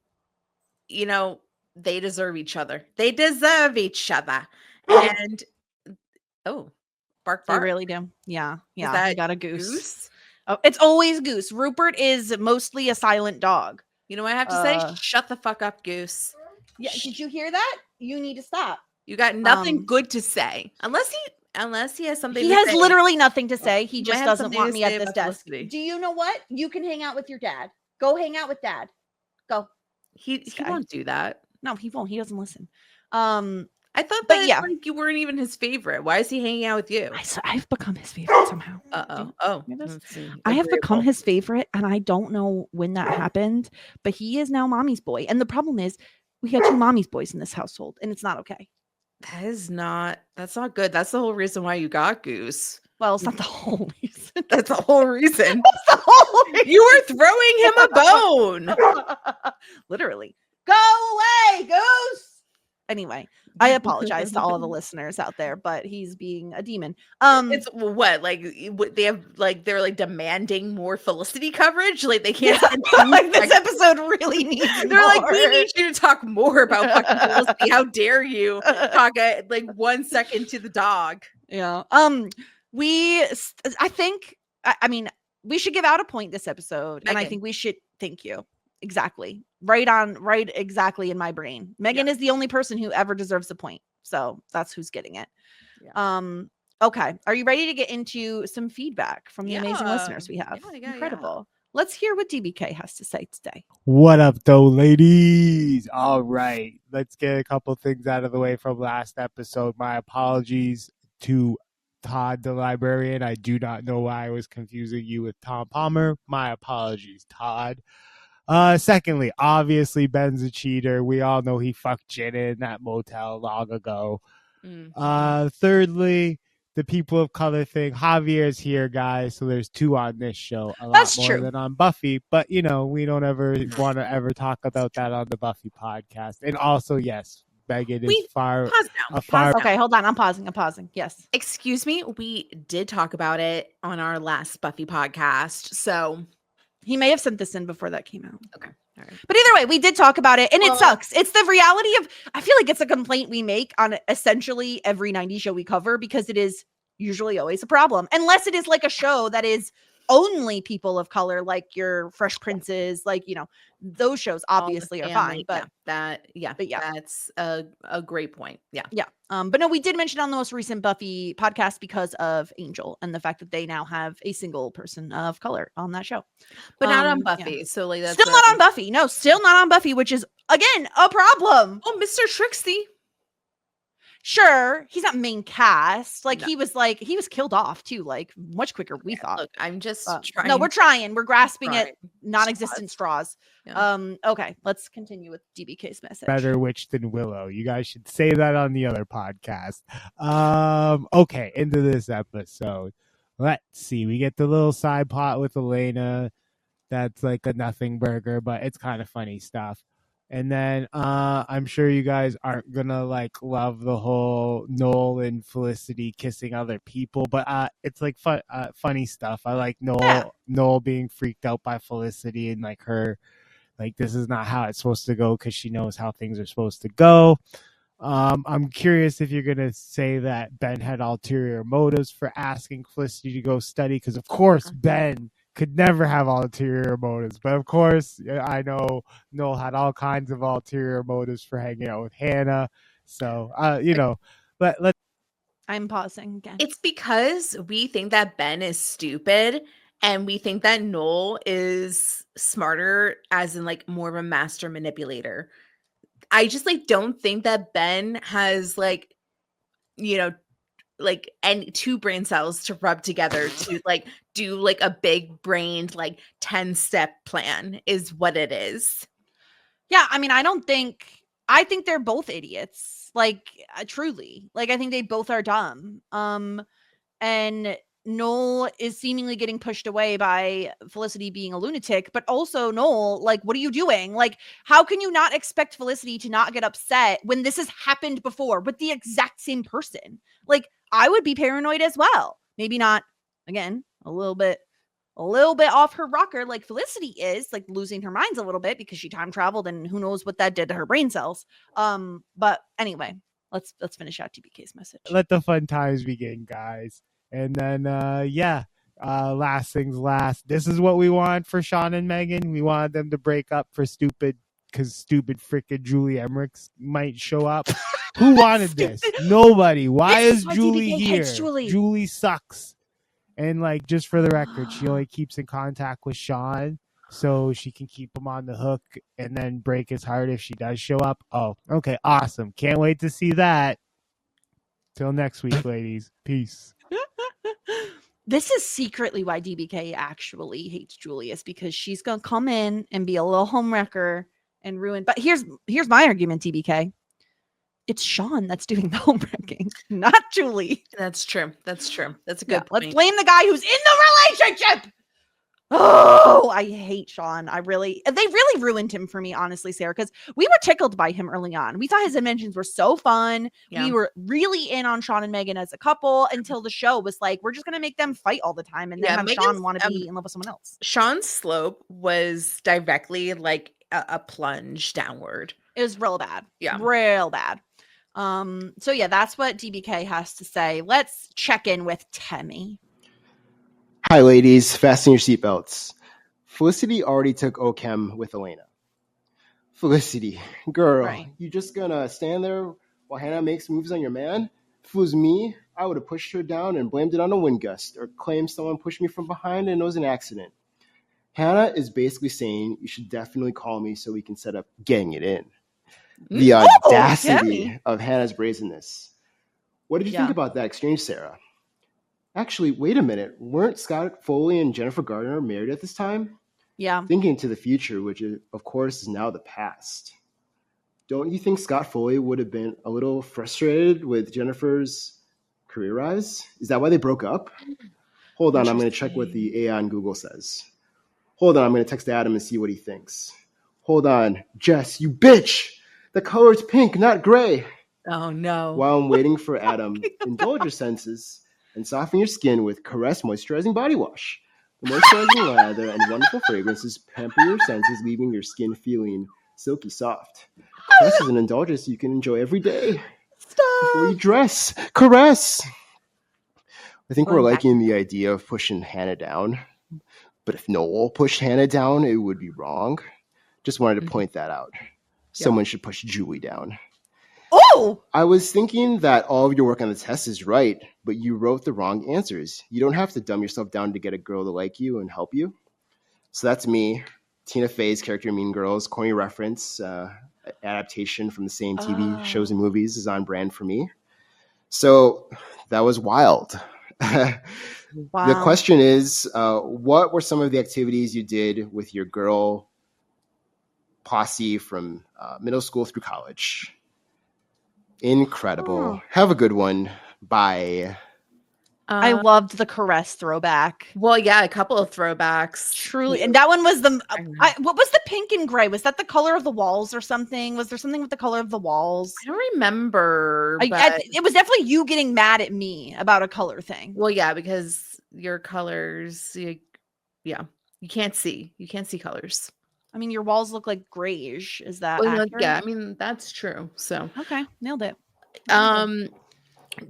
you know, they deserve each other. They deserve each other. And bark They bark. really do. Yeah. Yeah. that He got a goose. Goose? Oh, it's always Goose. Rupert is mostly a silent dog. You know what I have to say? Uh, Shut the fuck up, Goose. Yeah. Did you hear that? You need to stop. You got nothing good to say. Unless he has something He to has say. literally nothing to say. He might just have doesn't something want to me say at this about desk. Felicity. Do you know what? You can hang out with your dad. Go hang out with dad. Go. He guy. won't do that. No, he won't. He doesn't listen. I thought But that yeah. like you weren't even his favorite. Why is he hanging out with you? I've become his favorite somehow. Oh, hear this? let's see. I have become Agreeable. his favorite, and I don't know when that happened, but he is now mommy's boy. And the problem is, we had 2 mommy's boys in this household, and it's not okay. That's not good. That's the whole reason why you got Goose. Well, it's not the whole reason. That's the whole reason. That's the whole reason. You were throwing him a bone. Literally. Go away, Goose. Anyway, I apologize to all the listeners out there, but he's being a demon. It's what, like they have, like they're like demanding more Felicity coverage. Like they can't. Like this episode really needs. They're like, we more. need you to talk more about fucking Felicity. How dare you talk like 1 second to the dog? Yeah. I think. I mean, we should give out a point this episode, and I Megan. think we should. Thank you. Exactly. Right exactly in my brain. Megan is the only person who ever deserves a point. So that's who's getting it. Yeah. Okay. Are you ready to get into some feedback from the amazing listeners we have? Yeah. Incredible. Let's hear what DBK has to say today. What up, though, ladies? All right. Let's get a couple things out of the way from last episode. My apologies to Todd, the librarian. I do not know why I was confusing you with Tom Palmer. My apologies, Todd. Secondly, obviously Ben's a cheater. We all know he fucked Jenna in that motel long ago. Thirdly, the people of color thing. Javier's here, guys, so there's 2 on this show. A That's lot more true. than on Buffy, but you know, we don't ever want to ever talk about that on the Buffy podcast. And also, yes, Megan is Pause now. far. Okay, hold on. I'm pausing. Yes. Excuse me. We did talk about it on our last Buffy podcast. So He may have sent this in before that came out. okay. All right. But either way, we did talk about it, and Well- it sucks. It's the reality of, I feel like it's a complaint we make on essentially every 90s show we cover, because it is usually always a problem. Unless it is like a show that is only people of color, like your Fresh Princes, like, you know, those shows obviously are fine. But yeah, that's a great point. Yeah. yeah. But no, we did mention on the most recent Buffy podcast because of Angel and the fact that they now have a single person of color on that show. But not on Yeah. Buffy. So like that's Still not on Buffy. No, still not on Buffy, which is again a problem. Oh, Mr. Trixie. Sure, he's not main cast. Like No. he was killed off too, like much quicker we thought. Look, I'm just trying. No, we're trying. We're grasping at trying. non-existent straws. Yeah. Okay, let's continue with DBK's message. Better witch than Willow. You guys should say that on the other podcast. Okay, into this episode. Let's see. We get the little side plot with Elena. That's like a nothing burger, but it's kind of funny stuff. And then I'm sure you guys aren't gonna like love the whole Noel and Felicity kissing other people, but it's like funny stuff. I like Noel being freaked out by Felicity and like her, like this is not how it's supposed to go because she knows how things are supposed to go. I'm curious if you're gonna say that Ben had ulterior motives for asking Felicity to go study, because of course Ben could never have ulterior motives. But of course, I know Noel had all kinds of ulterior motives for hanging out with Hannah. So, let's. I'm pausing again. It's because we think that Ben is stupid and we think that Noel is smarter, as in like more of a master manipulator. I just like don't think that Ben has like, you know, like any two brain cells to rub together to like do like a big brained like 10-step plan is what it is. Yeah, I mean, I think they're both idiots. Like, truly. Like, I think they both are dumb. And Noel is seemingly getting pushed away by Felicity being a lunatic, but also Noel, like, what are you doing? Like, how can you not expect Felicity to not get upset when this has happened before with the exact same person? Like, I would be paranoid as well. Maybe not, again, a little bit off her rocker like Felicity is, like losing her minds a little bit because she time traveled and who knows what that did to her brain cells. But anyway, let's finish out TBK's message. Let the fun times begin, guys. And then last things last. This is what we want for Sean and Megan. We wanted them to break up because stupid freaking Julie Emmerich might show up. Who wanted this? Nobody. Why is Julie here? Julie sucks. And like, just for the record, she only keeps in contact with Sean so she can keep him on the hook and then break his heart if she does show up. Oh, okay, awesome. Can't wait to see that. Till next week, ladies. Peace. This is secretly why DBK actually hates Julius, because she's gonna come in and be a little homewrecker and ruin. But here's my argument, DBK. It's Sean that's doing the homewrecking, not Julie. That's true. That's true. That's a good point. Let's blame the guy who's in the relationship. Oh, I hate Sean. They really ruined him for me, honestly, Sarah, because we were tickled by him early on. We thought his inventions were so fun. Yeah. We were really in on Sean and Megan as a couple until the show was like, we're just going to make them fight all the time and then have Sean want to be in love with someone else. Sean's slope was directly like a plunge downward. It was real bad. Yeah. Real bad. So yeah, that's what DBK has to say. Let's check in with Temmie. Hi, ladies. Fasten your seatbelts. Felicity already took OChem with Elena. Felicity, girl, right. You just gonna stand there while Hannah makes moves on your man? If it was me, I would have pushed her down and blamed it on a wind gust or claimed someone pushed me from behind and it was an accident. Hannah is basically saying you should definitely call me so we can set up getting it in. The audacity of Hannah's brazenness. What did you think about that exchange, Sarah? Actually, wait a minute. Weren't Scott Foley and Jennifer Gardner married at this time? Yeah. Thinking to the future, which is, of course is now the past. Don't you think Scott Foley would have been a little frustrated with Jennifer's career rise? Is that why they broke up? Hold on, I'm going to check what the AI on Google says. Hold on, I'm going to text Adam and see what he thinks. Hold on. Jess, you bitch! The color's pink, not gray. Oh, no. While I'm waiting for Adam, indulge your senses and soften your skin with Caress Moisturizing Body Wash. The moisturizing lather and wonderful fragrances pamper your senses, leaving your skin feeling silky soft. Caress is an indulgence you can enjoy every day. Stop. Before you dress. Caress! I think we're liking the idea of pushing Hannah down. But if Noel pushed Hannah down, it would be wrong. Just wanted to point that out. Someone should push Julie down. Oh! I was thinking that all of your work on the test is right, but you wrote the wrong answers. You don't have to dumb yourself down to get a girl to like you and help you. So that's me. Tina Fey's character in Mean Girls, corny reference, adaptation from the same TV shows and movies is on brand for me. So that was wild. Wow. The question is, what were some of the activities you did with your girl posse from middle school through college? Incredible. Have a good one. Bye. I loved the Caress throwback. Well, yeah, a couple of throwbacks. Truly. And that one was what was the pink and gray? Was that the color of the walls or something? Was there something with the color of the walls? I don't remember. It was definitely you getting mad at me about a color thing. Well, yeah, because your colors, you can't see. You can't see colors. I mean, your walls look like grayish. Is that accurate? Yeah, I mean, that's true. So okay, nailed it.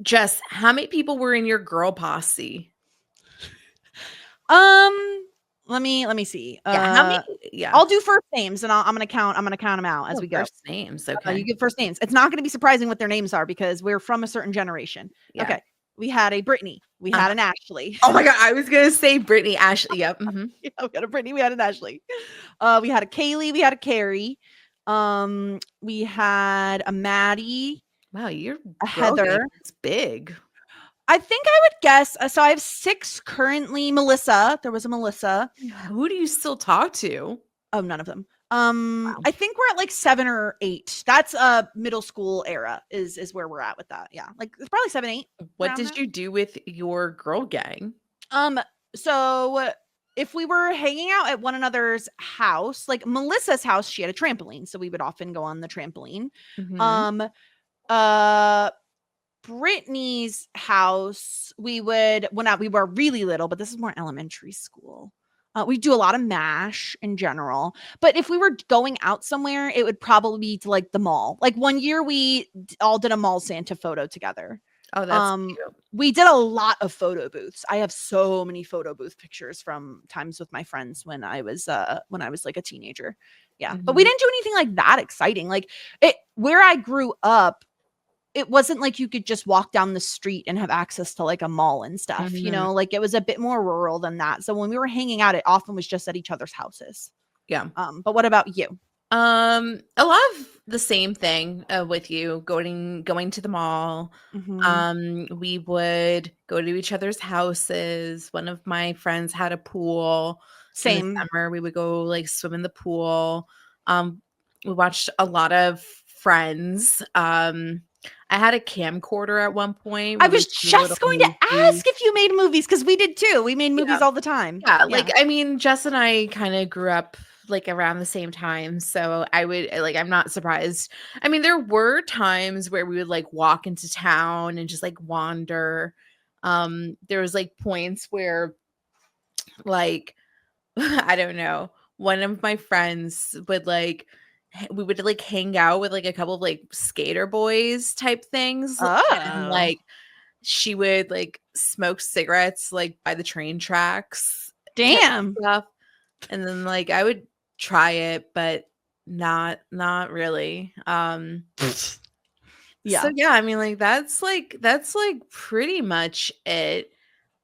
Jess, how many people were in your girl posse? Let me see. Yeah, how many? Yeah, I'll do first names, and I'm gonna count them out as we go. First names. Okay, You give first names. It's not gonna be surprising what their names are because we're from a certain generation. Yeah. Okay, we had a Brittany. We had an Ashley. Oh my god, I was gonna say Brittany, Ashley. Yep. Yeah, we had a Brittany. We had an Ashley. We had a Kaylee. We had a Carrie. We had a Maddie. Wow, you're a Heather. It's big. I think I would guess. So I have 6 currently. Melissa. There was a Melissa. Who do you still talk to? Oh, none of them. Wow. I think we're at like 7 or 8. That's middle school era is where we're at with that. Yeah, like it's probably 7, 8. What did you do with your girl gang? So if we were hanging out at one another's house, like Melissa's house, she had a trampoline, so we would often go on the trampoline. Mhm. Brittany's house, we would when we were really little, but this is more elementary school. We do a lot of MASH in general, but if we were going out somewhere, it would probably be to like the mall. Like one year, we all did a mall Santa photo together. Oh, that's cute. We did a lot of photo booths. I have so many photo booth pictures from times with my friends when I was like a teenager. Yeah, but we didn't do anything like that exciting. Like where I grew up, it wasn't like you could just walk down the street and have access to like a mall and stuff, you know, like it was a bit more rural than that. So when we were hanging out, it often was just at each other's houses. Yeah. But what about you? A lot of the same thing with you going to the mall. We would go to each other's houses. One of my friends had a pool. Same. In the summer, we would go like swim in the pool. We watched a lot of Friends. I had a camcorder at one point. I was just going to ask if you made movies because we did too. We made movies all the time. Yeah, like I mean, Jess and I kind of grew up like around the same time, so I would like. I'm not surprised. I mean, there were times where we would like walk into town and just like wander. There was like points where, like, I don't know, one of my friends would like. We would like hang out with like a couple of like skater boys type things. And like she would like smoke cigarettes like by the train tracks. Damn. Stuff. And then like I would try it, but not really. Yeah. So yeah, I mean like that's like pretty much it.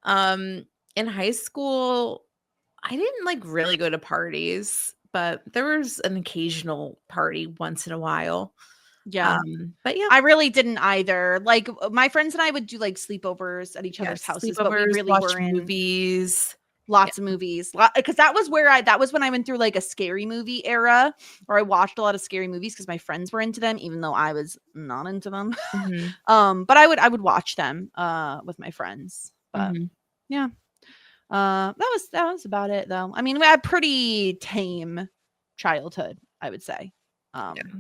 In high school, I didn't like really go to parties. But there was an occasional party once in a while. Yeah. But yeah. I really didn't either. Like my friends and I would do like sleepovers at each other's houses, but we really were in movies. Lots of movies. Because that was when I went through like a scary movie era, or I watched a lot of scary movies because my friends were into them, even though I was not into them. But I would watch them with my friends. But yeah. That was about it though. I mean, we had pretty tame childhood, I would say.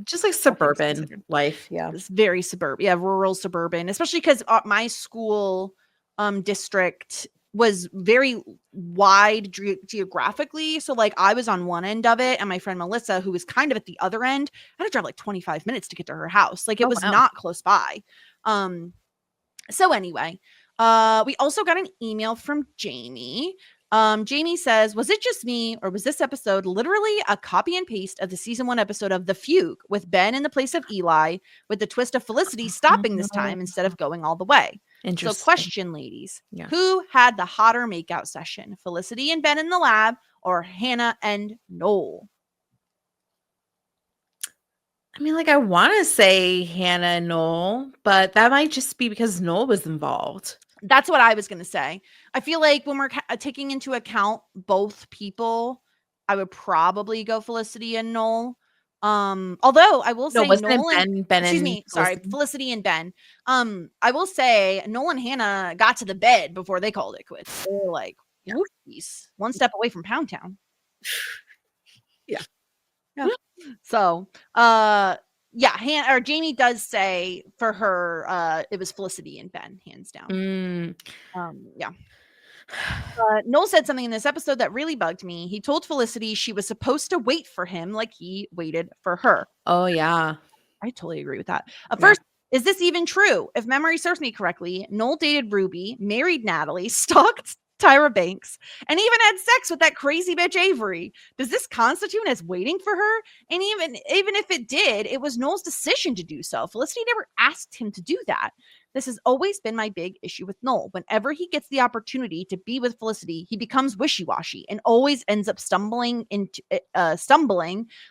Just like suburban life. Yeah. It's very suburban. Yeah, rural suburban, especially because my school district was very wide geographically. So like I was on one end of it and my friend Melissa, who was kind of at the other end, I had to drive like 25 minutes to get to her house. Like it was not close by. So anyway, we also got an email from Jamie. Jamie says, was it just me or was this episode literally a copy and paste of the season 1 episode of The Fugue with Ben in the place of Eli with the twist of Felicity stopping this time instead of going all the way? So question, ladies, who had the hotter makeout session? Felicity and Ben in the lab or Hannah and Noel? I mean, like, I want to say Hannah and Noel, but that might just be because Noel was involved. That's what I was going to say. I feel like when we're taking into account both people, I would probably go Felicity and Noel. Although I will say Noel and Ben excuse me, sorry, Felicity and Ben. I will say Noel and Hannah got to the bed before they called it quits. They were like, one step away from Pound Town. Yeah. So, Jamie does say for her, it was Felicity and Ben, hands down. Noel said something in this episode that really bugged me. He told Felicity she was supposed to wait for him like he waited for her. Oh, yeah. I totally agree with that. First, is this even true? If memory serves me correctly, Noel dated Ruby, married Natalie, stalked Tyra Banks, and even had sex with that crazy bitch Avery. Does this constitute as waiting for her? And even if it did, it was Noel's decision to do so. Felicity never asked him to do that. This has always been my big issue with Noel. Whenever he gets the opportunity to be with Felicity, he becomes wishy-washy and always ends up stumbling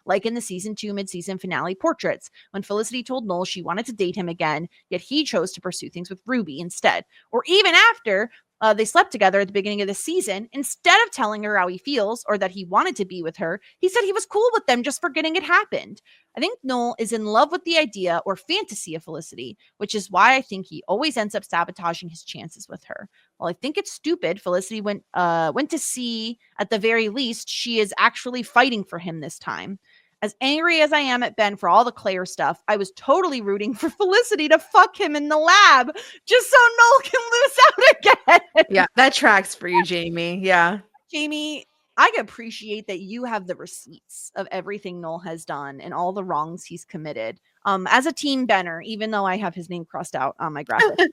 like in the season 2 mid-season finale portraits, when Felicity told Noel she wanted to date him again, yet he chose to pursue things with Ruby instead. Or even after they slept together at the beginning of the season, instead of telling her how he feels or that he wanted to be with her, he said he was cool with them just forgetting it happened. I think Noel is in love with the idea or fantasy of Felicity, which is why I think he always ends up sabotaging his chances with her. Well, I think it's stupid Felicity went to see, at the very least, she is actually fighting for him this time. As angry as I am at Ben for all the Claire stuff, I was totally rooting for Felicity to fuck him in the lab just so Noel can lose out again. Yeah, that tracks for you, Jamie. Yeah. Jamie, I appreciate that you have the receipts of everything Noel has done and all the wrongs he's committed. As a team Benner, even though I have his name crossed out on my graphic,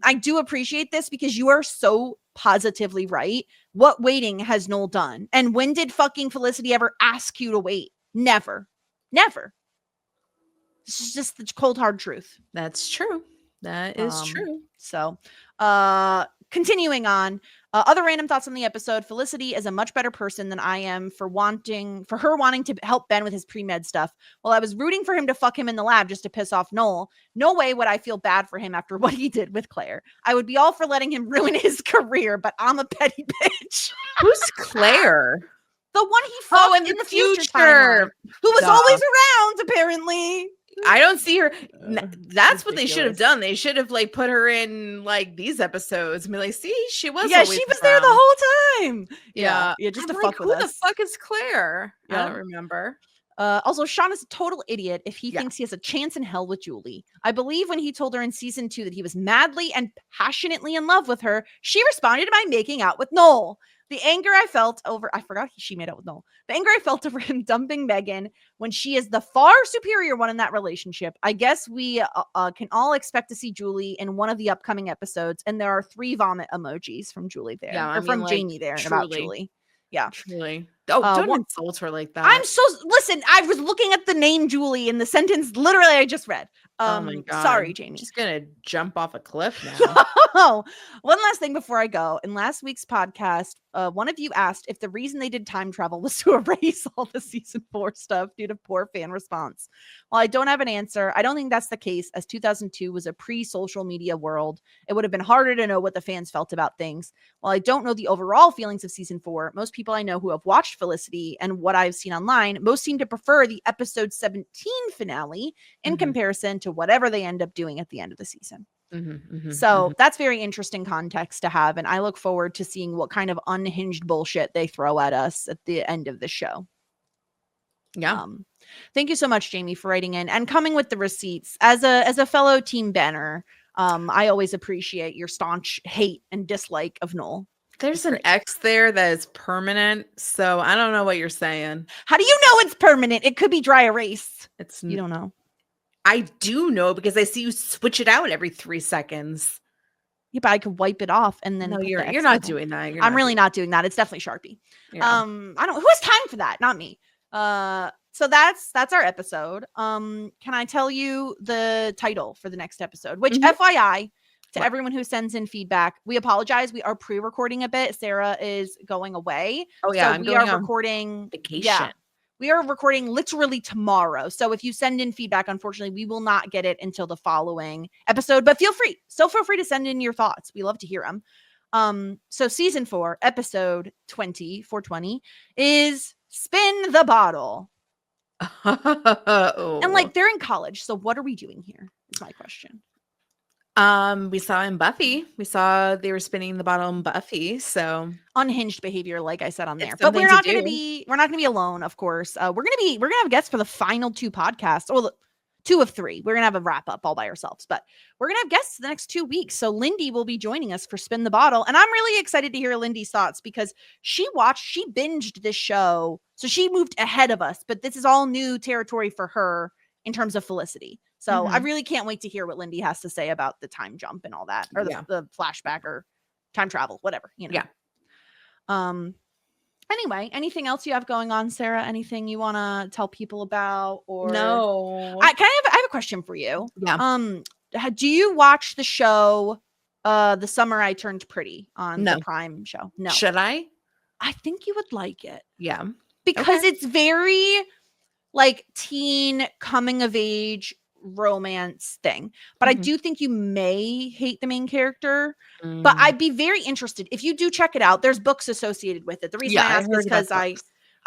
I do appreciate this because you are so positively right. What waiting has Noel done? And when did fucking Felicity ever ask you to wait? Never. This is just the cold hard truth. That's true. That is true. So, continuing on, other random thoughts on the episode. Felicity is a much better person than I am for her wanting to help Ben with his pre-med stuff. While I was rooting for him to fuck him in the lab just to piss off Noel, no way would I feel bad for him after what he did with Claire. I would be all for letting him ruin his career, but I'm a petty bitch. Who's Claire? The one he fucked in the future timeline, who was always around, apparently. I don't see her. That's what ridiculous. they should have done. They should have like put her in like these episodes and be like, see, she was. Yeah, she was there the whole time. Yeah, just I'm to like, fuck with us. Who the fuck is Claire? Yeah. I don't remember. Also, Sean is a total idiot if he thinks he has a chance in hell with Julie. I believe when he told her in season 2 that he was madly and passionately in love with her, she responded by making out with Noel. The anger I felt over, I forgot she made out with Noel. The anger I felt over him dumping Megan when she is the far superior one in that relationship. I guess we can all expect to see Julie in one of the upcoming episodes. And there are 3 vomit emojis from Julie there. Yeah, from Jamie there about Julie. Yeah. Truly. Oh, don't insult her like that. Listen, I was looking at the name Julie in the sentence literally I just read. Oh my God. Sorry, Jamie. I'm just gonna jump off a cliff now. One last thing before I go. In last week's podcast, one of you asked if the reason they did time travel was to erase all the season 4 stuff due to poor fan response. While I don't have an answer, I don't think that's the case, as 2002 was a pre-social media world. It would have been harder to know what the fans felt about things. While I don't know the overall feelings of season 4, most people I know who have watched Felicity and what I've seen online, most seem to prefer the episode 17 finale in comparison to whatever they end up doing at the end of the season. So that's very interesting context to have. And I look forward to seeing what kind of unhinged bullshit they throw at us at the end of the show. Yeah. Thank you so much, Jamie, for writing in and coming with the receipts. As a fellow team Benner, I always appreciate your staunch hate and dislike of Noel. There's an X there that is permanent, so I don't know what you're saying. How do you know it's permanent? It could be dry erase. You don't know. I do know because I see you switch it out every 3 seconds. Yeah, but I could wipe it off and then. No, you're not doing that. I'm really not doing that. It's definitely Sharpie. Yeah. I don't. Who has time for that? Not me. So that's our episode. Can I tell you the title for the next episode? Which, FYI, to everyone who sends in feedback, we apologize. We are pre-recording a bit. Sarah is going away. Oh yeah, so we are recording vacation. Yeah, we are recording literally tomorrow. So if you send in feedback, unfortunately, we will not get it until the following episode. But feel free to send in your thoughts. We love to hear them. So season 4, episode 420 is Spin the Bottle. And like they're in college, so what are we doing here? Is my question. We saw in Buffy. We saw they were spinning the bottle in Buffy. So unhinged behavior, like I said on there. But we're not gonna be alone, of course. We're gonna have guests for the final 2 podcasts. Well, 2 of 3. We're gonna have a wrap up all by ourselves, but we're gonna have guests the next 2 weeks. So Lindy will be joining us for Spin the Bottle, and I'm really excited to hear Lindy's thoughts because she binged this show, so she moved ahead of us. But this is all new territory for her in terms of Felicity. So I really can't wait to hear what Lindy has to say about the time jump and all that, or the flashback or time travel, whatever, you know. Yeah. Anyway, anything else you have going on, Sarah? Anything you want to tell people about? Or No. I have a question for you. Yeah. Do you watch the show The Summer I Turned Pretty on No. the Prime show? No. Should I? I think you would like it. Yeah. Because Okay. it's very like teen coming of age romance thing. But I do think you may hate the main character. But I'd be very interested if you do check it out. There's books associated with it. The reason I ask is because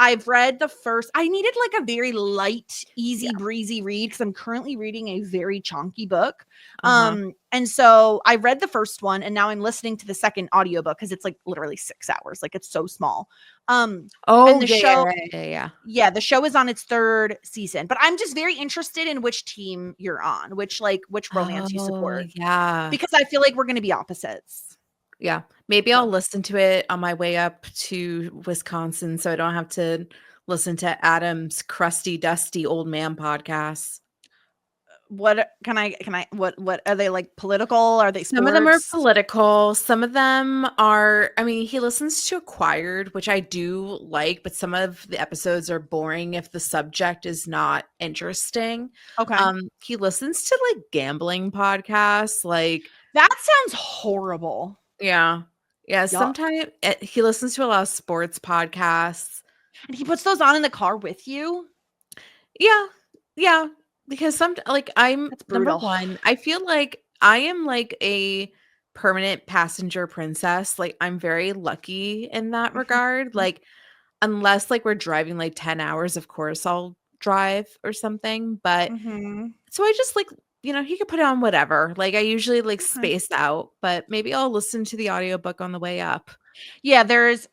I've read the first. I needed like a very light, easy, breezy read because I'm currently reading a very chunky book. And so I read the first one, and now I'm listening to the second audiobook because it's like literally 6 hours. Like it's so small. And the show, the show is on its third season. But I'm just very interested in which team you're on, which romance you support. Yeah. Because I feel like we're going to be opposites. Yeah. Maybe I'll listen to it on my way up to Wisconsin so I don't have to listen to Adam's crusty, dusty old man podcasts. What are they like political? Are they sports? Some of them are political. Some of them are, I mean, he listens to Acquired, which I do like, but some of the episodes are boring if the subject is not interesting. Okay. He listens to like gambling podcasts. Like that sounds horrible. Yeah. Sometimes he listens to a lot of sports podcasts. And he puts those on in the car with you? Yeah. Because I'm number one, I feel like I am like a permanent passenger princess. Like I'm very lucky in that regard. Like unless like we're driving like 10 hours, of course I'll drive or something. But so I just like, he could put it on whatever. Like I usually like space out, but maybe I'll listen to the audiobook on the way up. Yeah,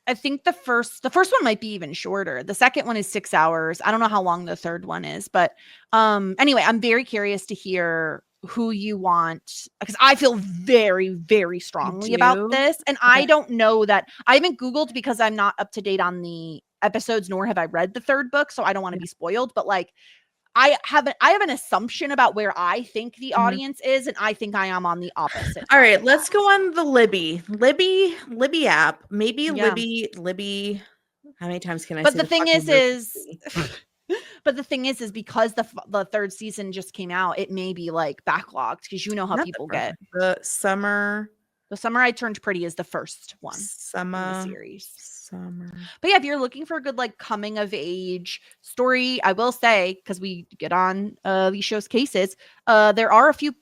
I think the first one might be even shorter. The second one is 6 hours. I don't know how long the third one is, but anyway, I'm very curious to hear who you want because I feel very, very strongly about this. And I don't know that I haven't Googled because I'm not up to date on the episodes, nor have I read the third book. So I don't want to be spoiled, but like I have an assumption about where I think the audience is, and I think I am on the opposite. All right, let's go on the Libby app. Maybe Libby. How many times can I? But the thing is, because the third season just came out, it may be like backlogged because how people get the summer. The Summer I Turned Pretty is the first one in the series. But yeah, if you're looking for a good like coming of age story, I will say, because we get on these shows cases, there are a few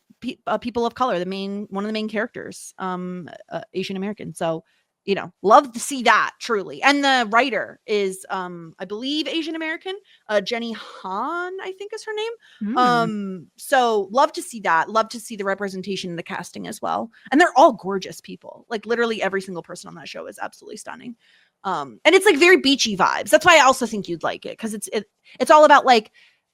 people of color. One of the main characters, Asian American. So love to see that truly. And the writer is, I believe, Asian American. Jenny Han, I think is her name. So love to see that. Love to see the representation in the casting as well. And they're all gorgeous people. Like literally every single person on that show is absolutely stunning. And it's like very beachy vibes. That's why I also think you'd like it because it's all about like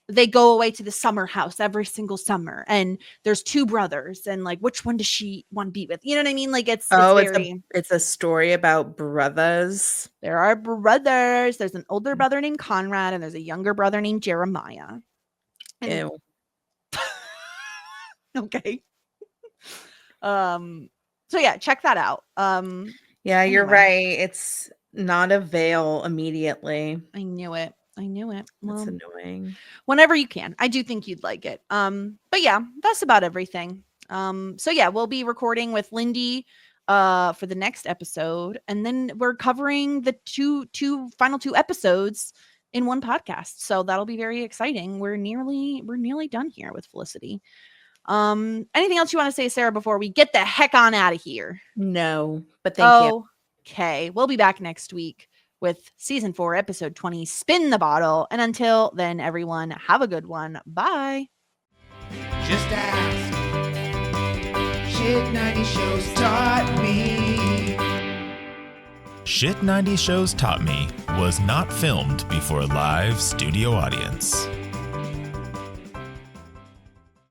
they go away to the summer house every single summer, and there's two brothers, and like which one does she want to be with? You know what I mean? Like it's a story about brothers. There are brothers. There's an older brother named Conrad, and there's a younger brother named Jeremiah. Ew. Okay. So yeah, check that out. Yeah, you're right. It's not a veil immediately. I knew it. Well, that's annoying. Whenever you can. I do think you'd like it. But yeah, that's about everything. So yeah, we'll be recording with Lindy for the next episode, and then we're covering the final two episodes in one podcast. So that'll be very exciting. We're nearly done here with Felicity. Anything else you want to say, Sarah, before we get the heck on out of here? No, but thank you. Okay, we'll be back next week with season 4, episode 20, Spin the Bottle. And until then, everyone, have a good one. Bye. Just ask. Shit 90 Shows Taught Me. Shit 90 Shows Taught Me was not filmed before a live studio audience.